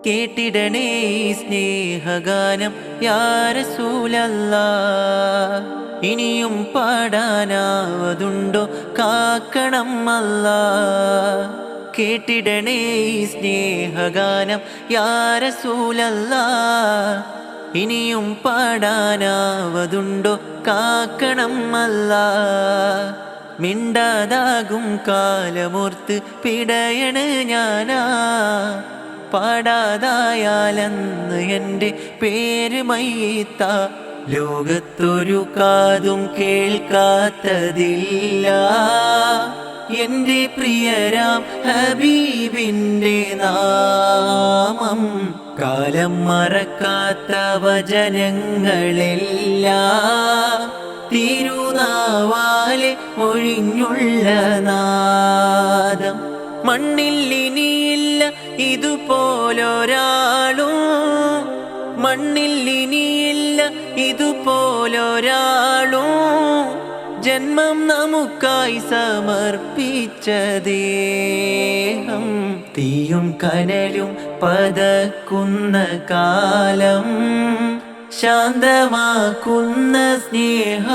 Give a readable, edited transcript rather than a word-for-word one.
കേട്ടിടണേ സ്നേഹഗാനം യാ റസൂലല്ലാഹ്. ഇനിയും പാടാനാവതുണ്ടോ കാക്കണം അല്ലാഹ്. കേട്ടിടണേ സ്നേഹഗാനം യാ റസൂലല്ലാഹ്. ഇനിയും പാടാനാവതുണ്ടോ കാക്കണം അല്ലാഹ്. മിണ്ടാതാകും കാലമോർത്ത് പിടയണ് ഞാനാ. പാടാതായാലെന്ന് എൻ്റെ പേര് മയ്യിത്ത. ലോകത്തൊരു കാതും കേൾക്കാത്തതില്ല എൻ്റെ പ്രിയരാം ഹബീബിൻ്റെ നാമം. കാലം മറക്കാത്ത വചനങ്ങളെല്ലാം തിരുനാവാലെ ഒഴിഞ്ഞുള്ള നാദം. മണ്ണിൽ ഇനിയില്ല ഇതുപോലൊരാളും, മണ്ണിൽ ഇനിയില്ല ഇതുപോലൊരാളും. ജന്മം നമുക്കായി സമർപ്പിച്ച ദേഹം. തീയും കനലും പതക്കുന്ന കാലം ശാന്തമാക്കുന്ന സ്നേഹാദ്രഗാനം.